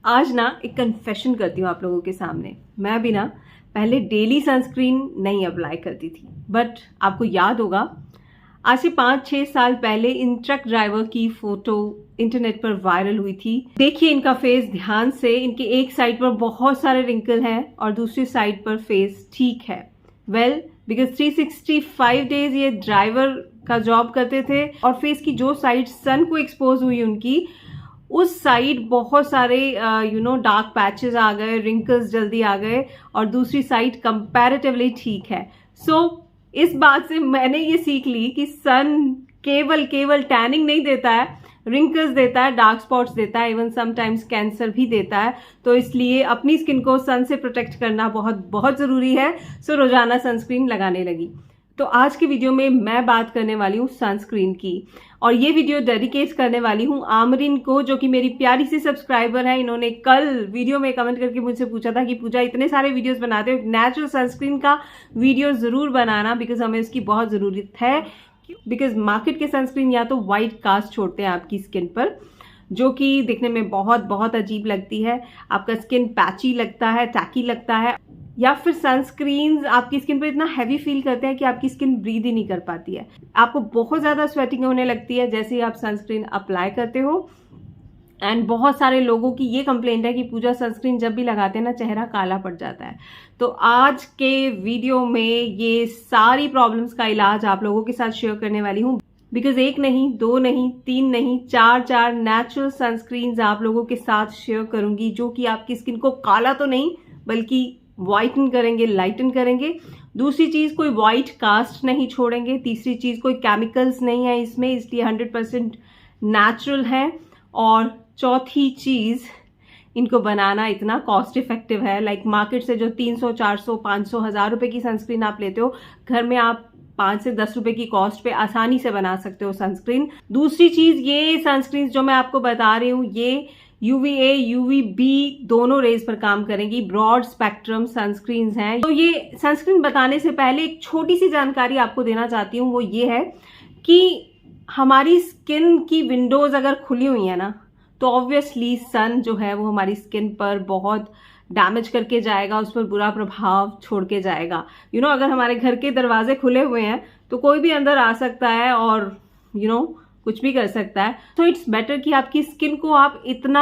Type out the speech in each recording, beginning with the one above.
आज ना एक कन्फेशन करती हूँ आप लोगों के सामने। मैं भी ना पहले डेली सनस्क्रीन नहीं अप्लाई करती थी, बट आपको याद होगा आज से 5-6 साल पहले इन ट्रक ड्राइवर की फोटो इंटरनेट पर वायरल हुई थी। देखिए इनका फेस ध्यान से, इनके एक साइड पर बहुत सारे रिंकल हैं और दूसरी साइड पर फेस ठीक है। वेल, बिकॉज 365 डेज ये ड्राइवर का जॉब करते थे और फेस की जो साइड सन को एक्सपोज हुई उनकी, उस साइड बहुत सारे डार्क पैचेस आ गए, रिंकल्स जल्दी आ गए और दूसरी साइड कंपैरेटिवली ठीक है। सो इस बात से मैंने ये सीख ली कि सन केवल टैनिंग नहीं देता है, रिंकल्स देता है, डार्क स्पॉट्स देता है, इवन समटाइम्स कैंसर भी देता है। तो इसलिए अपनी स्किन को सन से प्रोटेक्ट करना बहुत ज़रूरी है। सो रोजाना सनस्क्रीन लगाने लगी। तो आज के वीडियो में मैं बात करने वाली हूँ सनस्क्रीन की, और ये वीडियो डेडिकेट करने वाली हूँ आमरीन को, जो कि मेरी प्यारी सी सब्सक्राइबर है। इन्होंने कल वीडियो में कमेंट करके मुझसे पूछा था कि पूजा इतने सारे वीडियोस बनाते हो, नेचुरल सनस्क्रीन का वीडियो जरूर बनाना, बिकॉज हमें इसकी बहुत ज़रूरत है। बिकॉज मार्केट के सनस्क्रीन या तो वाइट कास्ट छोड़ते हैं आपकी स्किन पर, जो कि दिखने में बहुत अजीब लगती है, आपका स्किन पैची लगता है, टैकी लगता है, या फिर सनस्क्रीन आपकी स्किन पर इतना हैवी फील करते हैं कि आपकी स्किन ब्रीथ ही नहीं कर पाती है। आपको बहुत ज़्यादा स्वेटिंग होने लगती है जैसे ही आप सनस्क्रीन अप्लाई करते हो। एंड बहुत सारे लोगों की ये कंप्लेंट है कि पूजा सनस्क्रीन जब भी लगाते हैं ना चेहरा काला पड़ जाता है। तो आज के वीडियो में ये सारी प्रॉब्लम्स का इलाज आप लोगों के साथ शेयर करने वाली हूँ। बिकॉज एक नहीं, दो नहीं, तीन नहीं, चार नेचुरल सनस्क्रीन आप लोगों के साथ शेयर करूंगी, जो कि आपकी स्किन को काला तो नहीं बल्कि वाइटन करेंगे, लाइटन करेंगे। दूसरी चीज, कोई वाइट कास्ट नहीं छोड़ेंगे। तीसरी चीज, कोई केमिकल्स नहीं है इसमें, इसलिए 100% नेचुरल है। और चौथी चीज, इनको बनाना इतना कॉस्ट इफेक्टिव है। लाइक मार्केट से जो 300, 400, 500, 1000 रुपए की सनस्क्रीन आप लेते हो, घर में आप 5 से 10 रुपए की कॉस्ट पे आसानी से बना सकते हो सनस्क्रीन। दूसरी चीज, ये सनस्क्रीन जो मैं आपको बता रही हूँ, ये UVA, UVB दोनों रेज पर काम करेंगी। ब्रॉड स्पेक्ट्रम सनस्क्रीन हैं। तो ये सनस्क्रीन बताने से पहले एक छोटी सी जानकारी आपको देना चाहती हूँ, वो ये है कि हमारी स्किन की विंडोज अगर खुली हुई है ना, तो ऑब्वियसली सन जो है वो हमारी स्किन पर बहुत डैमेज करके जाएगा, उस पर बुरा प्रभाव छोड़ के जाएगा। अगर हमारे घर के दरवाजे खुले हुए हैं तो कोई भी अंदर आ सकता है और कुछ भी कर सकता है। तो इट्स बेटर कि आपकी स्किन को आप इतना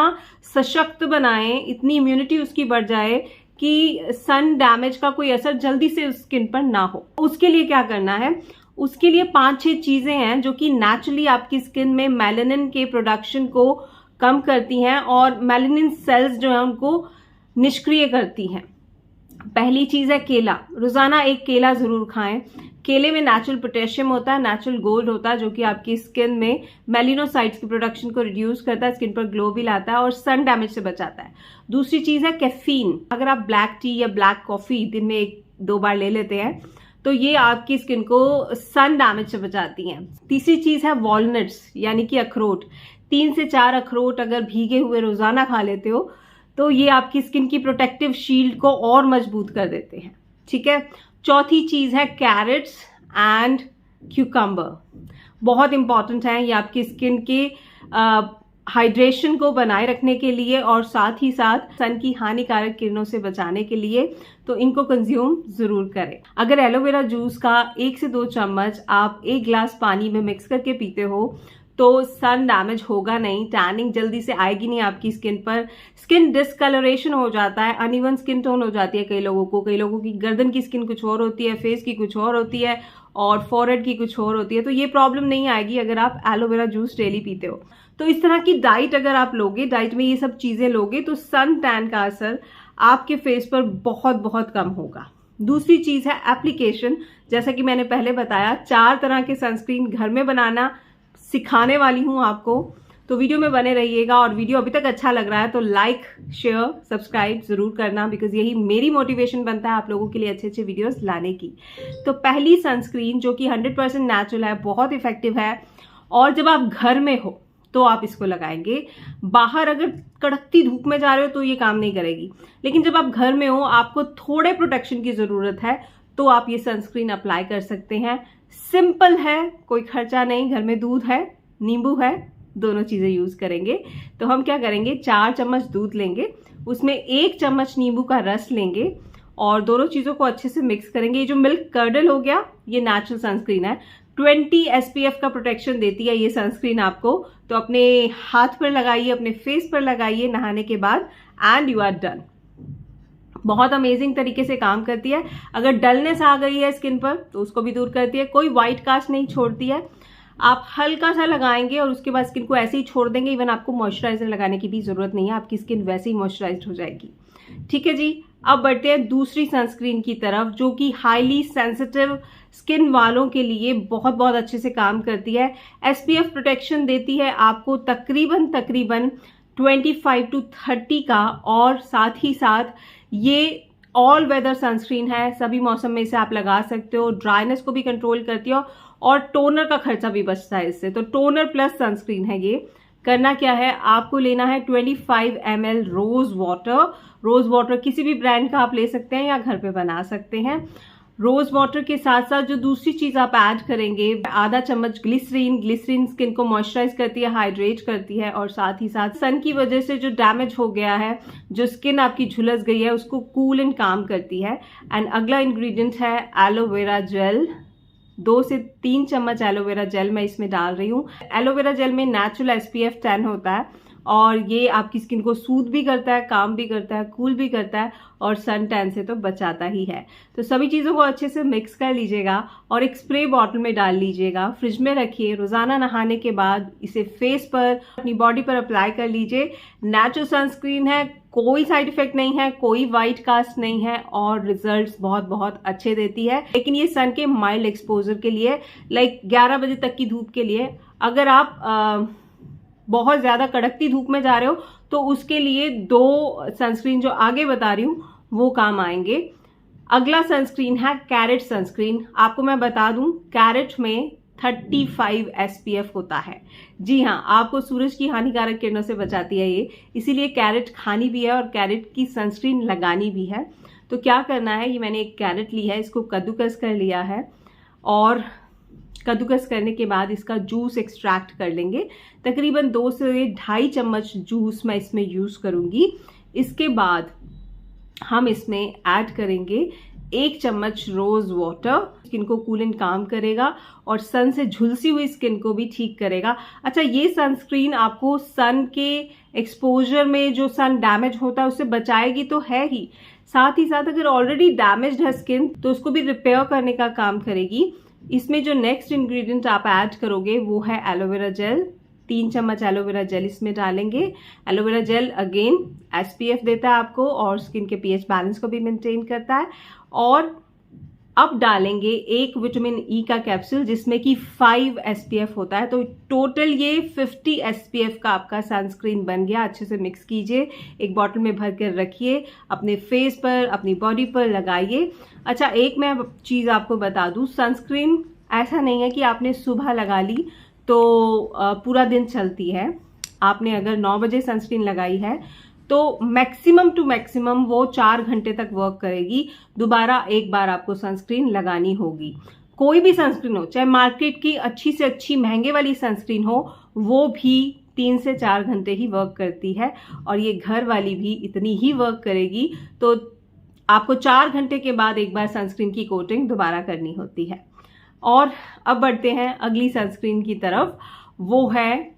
सशक्त बनाएं, इतनी इम्यूनिटी उसकी बढ़ जाए कि सन डैमेज का कोई असर जल्दी से उस स्किन पर ना हो। उसके लिए क्या करना है? उसके लिए 5-6 चीजें हैं जो कि नेचुरली आपकी स्किन में मेलानिन के प्रोडक्शन को कम करती हैं और मेलानिन सेल्स जो है उनको निष्क्रिय करती हैं। पहली चीज है केला। रोजाना एक केला जरूर खाएं। केले में नेचुरल पोटेशियम होता है, नेचुरल गोल्ड होता है, जो कि आपकी स्किन में मेलिनोसाइट्स की प्रोडक्शन को रिड्यूस करता है, स्किन पर ग्लो भी लाता है और सन डैमेज से बचाता है। दूसरी चीज है कैफीन। अगर आप ब्लैक टी या ब्लैक कॉफी दिन में 1-2 बार ले लेते हैं तो ये आपकी स्किन को सन डैमेज से बचाती हैं। तीसरी चीज है वॉलनट्स, यानी कि अखरोट। 3 से 4 अखरोट अगर भीगे हुए रोजाना खा लेते हो तो ये आपकी स्किन की प्रोटेक्टिव शील्ड को और मजबूत कर देते हैं। ठीक है। चौथी चीज है कैरेट्स एंड क्यूकम्बर। बहुत इंपॉर्टेंट है ये आपकी स्किन के हाइड्रेशन को बनाए रखने के लिए और साथ ही साथ सन की हानिकारक किरणों से बचाने के लिए। तो इनको कंज्यूम जरूर करें। अगर एलोवेरा जूस का 1 से 2 चम्मच आप 1 गिलास पानी में मिक्स करके पीते हो तो सन डैमेज होगा नहीं, टैनिंग जल्दी से आएगी नहीं आपकी स्किन पर। स्किन डिसकलरेशन हो जाता है, अनइवन स्किन टोन हो जाती है कई लोगों की गर्दन की स्किन कुछ और होती है, फेस की कुछ और होती है और फॉरहेड की कुछ और होती है। तो ये प्रॉब्लम नहीं आएगी अगर आप एलोवेरा जूस डेली पीते हो। तो इस तरह की डाइट अगर आप लोगे, डाइट में ये सब चीजें लोगे, तो सन टैन का असर आपके फेस पर बहुत कम होगा। दूसरी चीज है एप्लीकेशन। जैसा कि मैंने पहले बताया, 4 तरह के सनस्क्रीन घर में बनाना सिखाने वाली हूं आपको, तो वीडियो में बने रहिएगा। और वीडियो अभी तक अच्छा लग रहा है तो लाइक, शेयर, सब्सक्राइब जरूर करना, बिकॉज यही मेरी मोटिवेशन बनता है आप लोगों के लिए अच्छे वीडियोस लाने की। तो पहली सनस्क्रीन जो कि 100% नेचुरल है, बहुत इफेक्टिव है, और जब आप घर में हो तो आप इसको लगाएंगे। बाहर अगर कड़कती धूप में जा रहे हो तो ये काम नहीं करेगी, लेकिन जब आप घर में हो, आपको थोड़े प्रोटेक्शन की जरूरत है, तो आप ये सनस्क्रीन अप्लाई कर सकते हैं। सिंपल है, कोई खर्चा नहीं, घर में दूध है, नींबू है, दोनों चीज़ें यूज़ करेंगे। तो हम क्या करेंगे, 4 चम्मच दूध लेंगे, उसमें 1 चम्मच नींबू का रस लेंगे और दोनों चीज़ों को अच्छे से मिक्स करेंगे। ये जो मिल्क कर्डल हो गया, ये नेचुरल सनस्क्रीन है, 20 SPF का प्रोटेक्शन देती है ये सनस्क्रीन आपको। तो अपने हाथ पर लगाइए, अपने फेस पर लगाइए नहाने के बाद, एंड यू आर डन। बहुत अमेजिंग तरीके से काम करती है। अगर डलनेस आ गई है स्किन पर तो उसको भी दूर करती है, कोई व्हाइट कास्ट नहीं छोड़ती है। आप हल्का सा लगाएंगे और उसके बाद स्किन को ऐसे ही छोड़ देंगे, इवन आपको मॉइस्चराइजर लगाने की भी जरूरत नहीं है, आपकी स्किन वैसे ही मॉइस्चराइज्ड हो जाएगी। ठीक है जी, अब बढ़ते हैं दूसरी सनस्क्रीन की तरफ, जो कि हाईली सेंसिटिव स्किन वालों के लिए बहुत बहुत अच्छे से काम करती है। SPF प्रोटेक्शन देती है आपको तकरीबन 25 to 30 का, और साथ ही साथ ये ऑल वेदर सनस्क्रीन है, सभी मौसम में इसे आप लगा सकते हो, ड्राइनेस को भी कंट्रोल करती है और टोनर का खर्चा भी बचता है इससे। तो टोनर प्लस सनस्क्रीन है ये। करना क्या है, आपको लेना है 25 ml रोज वाटर। रोज वाटर किसी भी ब्रांड का आप ले सकते हैं या घर पे बना सकते हैं। रोज वाटर के साथ साथ जो दूसरी चीज आप ऐड करेंगे, आधा चम्मच ग्लिसरीन। ग्लिसरीन स्किन को मॉइस्चराइज करती है, हाइड्रेट करती है, और साथ ही साथ सन की वजह से जो डैमेज हो गया है, जो स्किन आपकी झुलस गई है, उसको कूल एंड काम करती है। एंड अगला इंग्रेडिएंट है एलोवेरा जेल। 2 से 3 चम्मच एलोवेरा जेल मैं इसमें डाल रही हूँ। एलोवेरा जेल में नेचुरल SPF 10 होता है और ये आपकी स्किन को सूद भी करता है, काम भी करता है, कूल भी करता है, और सन टैन से तो बचाता ही है। तो सभी चीज़ों को अच्छे से मिक्स कर लीजिएगा और एक स्प्रे बॉटल में डाल लीजिएगा, फ्रिज में रखिए। रोजाना नहाने के बाद इसे फेस पर, अपनी बॉडी पर अप्लाई कर लीजिए। नेचुरल सनस्क्रीन है, कोई साइड इफेक्ट नहीं है, कोई व्हाइट कास्ट नहीं है, और रिजल्ट्स बहुत बहुत अच्छे देती है। लेकिन ये सन के माइल्ड एक्सपोजर के लिए, लाइक 11 बजे तक की धूप के लिए। अगर आप बहुत ज्यादा कड़कती धूप में जा रहे हो तो उसके लिए 2 सनस्क्रीन जो आगे बता रही हूँ वो काम आएंगे। अगला सनस्क्रीन है कैरेट सनस्क्रीन। आपको मैं बता दूं, कैरेट में 35 SPF होता है। जी हाँ, आपको सूरज की हानिकारक किरणों से बचाती है ये, इसीलिए कैरेट खानी भी है और कैरेट की सनस्क्रीन लगानी भी है। तो क्या करना है, ये मैंने एक कैरेट ली है, इसको कद्दूकस कर लिया है, और कद्दूकस करने के बाद इसका जूस एक्सट्रैक्ट कर लेंगे। तकरीबन 2 से 2.5 चम्मच जूस मैं इसमें यूज करूंगी। इसके बाद हम इसमें ऐड करेंगे 1 चम्मच रोज वाटर। स्किन को कूल एंड काम करेगा और सन से झुलसी हुई स्किन को भी ठीक करेगा। अच्छा, ये सनस्क्रीन आपको सन के एक्सपोजर में जो सन डैमेज होता है उससे बचाएगी तो है ही, साथ ही साथ अगर ऑलरेडी डैमेज्ड है स्किन तो उसको भी रिपेयर करने का काम करेगी। इसमें जो नेक्स्ट इंग्रेडिएंट आप ऐड करोगे वो है एलोवेरा जेल। 3 चम्मच एलोवेरा जेल इसमें डालेंगे। एलोवेरा जेल अगेन SPF देता है आपको और स्किन के pH बैलेंस को भी मेंटेन करता है। और अब डालेंगे 1 विटामिन E का कैप्सूल जिसमें कि 5 SPF होता है। तो टोटल ये 50 SPF का आपका सनस्क्रीन बन गया। अच्छे से मिक्स कीजिए, एक बॉटल में भर कर रखिए, अपने फेस पर, अपनी बॉडी पर लगाइए। अच्छा, एक मैं चीज़ आपको बता दूं, सनस्क्रीन ऐसा नहीं है कि आपने सुबह लगा ली तो पूरा दिन चलती है। आपने अगर 9 बजे सनस्क्रीन लगाई है तो मैक्सिमम टू मैक्सिमम वो 4 घंटे तक वर्क करेगी। दोबारा एक बार आपको सनस्क्रीन लगानी होगी। कोई भी सनस्क्रीन हो, चाहे मार्केट की अच्छी से अच्छी महंगे वाली सनस्क्रीन हो, वो भी 3 से 4 घंटे ही वर्क करती है, और ये घर वाली भी इतनी ही वर्क करेगी। तो आपको 4 घंटे के बाद एक बार सनस्क्रीन की कोटिंग दोबारा करनी होती है। और अब बढ़ते हैं अगली सनस्क्रीन की तरफ, वो है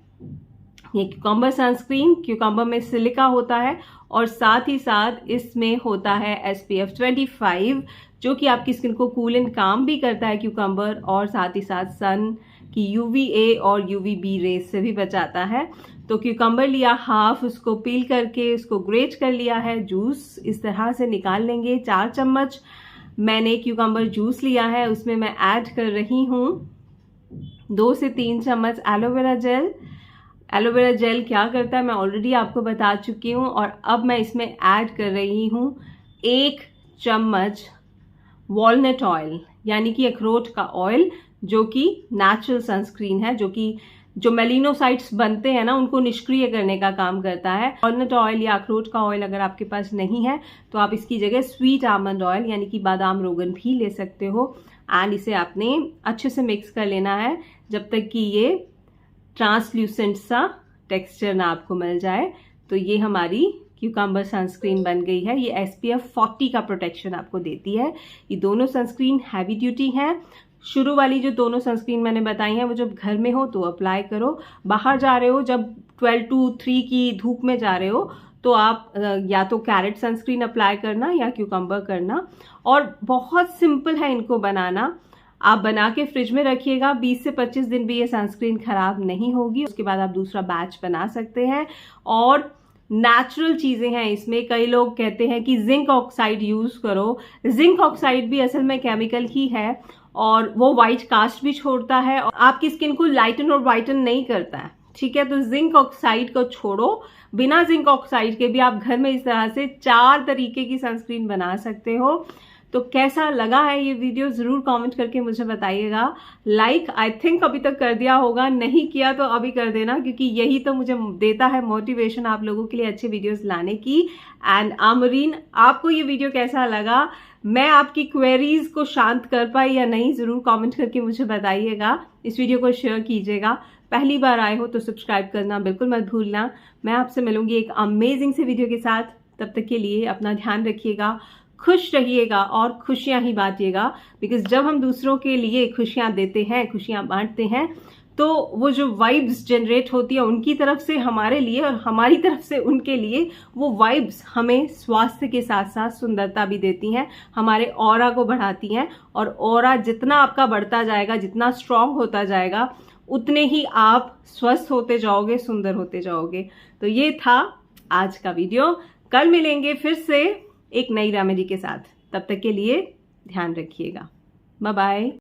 ये क्यूकम्बर सनस्क्रीन। क्यूकम्बर में सिलिका होता है और साथ ही साथ इसमें होता है SPF 25, जो कि आपकी स्किन को कूल एंड काम भी करता है क्यूकम्बर, और साथ ही साथ सन की UVA और UVB रेज से भी बचाता है। तो क्यूकम्बर लिया हाफ, उसको पील करके उसको ग्रेट कर लिया है, जूस इस तरह से निकाल लेंगे। 4 चम्मच मैंने क्यूकम्बर जूस लिया है, उसमें मैं ऐड कर रही हूँ 2 से 3 चम्मच एलोवेरा जेल। एलोवेरा जेल क्या करता है मैं ऑलरेडी आपको बता चुकी हूँ, और अब मैं इसमें ऐड कर रही हूँ 1 चम्मच वॉलनट ऑयल, यानी कि अखरोट का ऑयल, जो कि नेचुरल सनस्क्रीन है, जो कि जो मेलिनोसाइट्स बनते हैं ना उनको निष्क्रिय करने का काम करता है। वॉलनट ऑयल या अखरोट का ऑयल अगर आपके पास नहीं है तो आप इसकी जगह स्वीट आमंड ऑयल यानी कि बादाम रोगन भी ले सकते हो। एंड इसे आपने अच्छे से मिक्स कर लेना है जब तक कि ये ट्रांसल्यूसेंट सा टेक्सचर ना आपको मिल जाए। तो ये हमारी क्यूकम्बर सनस्क्रीन बन गई है। ये SPF 40 का प्रोटेक्शन आपको देती है। ये दोनों सनस्क्रीन हैवी ड्यूटी है। शुरू वाली जो दोनों सनस्क्रीन मैंने बताई हैं वो जब घर में हो तो अप्लाई करो, बाहर जा रहे हो जब 12 to 3 की धूप में जा रहे हो तो आप या तो कैरेट सनस्क्रीन अप्लाई करना या क्यूकम्बर करना। और बहुत सिंपल है इनको बनाना। आप बना के फ्रिज में रखिएगा, 20 से 25 दिन भी ये सनस्क्रीन खराब नहीं होगी। उसके बाद आप दूसरा बैच बना सकते हैं। और नेचुरल चीजें हैं इसमें। कई लोग कहते हैं कि जिंक ऑक्साइड यूज करो। जिंक ऑक्साइड भी असल में केमिकल ही है और वो व्हाइट कास्ट भी छोड़ता है और आपकी स्किन को लाइटन और वाइटन नहीं करता है। ठीक है, तो जिंक ऑक्साइड को छोड़ो। बिना जिंक ऑक्साइड के भी आप घर में इस तरह से 4 तरीके की सनस्क्रीन बना सकते हो। तो कैसा लगा है ये वीडियो जरूर कमेंट करके मुझे बताइएगा। लाइक आई थिंक अभी तक कर दिया होगा, नहीं किया तो अभी कर देना, क्योंकि यही तो मुझे देता है मोटिवेशन आप लोगों के लिए अच्छे वीडियोस लाने की। एंड आमरीन, आपको ये वीडियो कैसा लगा, मैं आपकी क्वेरीज को शांत कर पाई या नहीं, जरूर कमेंट करके मुझे बताइएगा। इस वीडियो को शेयर कीजिएगा। पहली बार आए हो तो सब्सक्राइब करना बिल्कुल मत भूलना। मैं आपसे मिलूंगी एक अमेजिंग से वीडियो के साथ। तब तक के लिए अपना ध्यान रखिएगा, खुश रहिएगा और खुशियां ही बांटिएगा। बिकॉज जब हम दूसरों के लिए खुशियां देते हैं, खुशियां बांटते हैं, तो वो जो वाइब्स जनरेट होती है उनकी तरफ से हमारे लिए और हमारी तरफ से उनके लिए, वो वाइब्स हमें स्वास्थ्य के साथ साथ सुंदरता भी देती हैं, हमारे ऑरा को बढ़ाती हैं। और ऑरा जितना आपका बढ़ता जाएगा, जितना स्ट्रांग होता जाएगा, उतने ही आप स्वस्थ होते जाओगे, सुंदर होते जाओगे। तो ये था आज का वीडियो। कल मिलेंगे फिर से एक नई रेमेडी के साथ। तब तक के लिए ध्यान रखिएगा। Bye bye.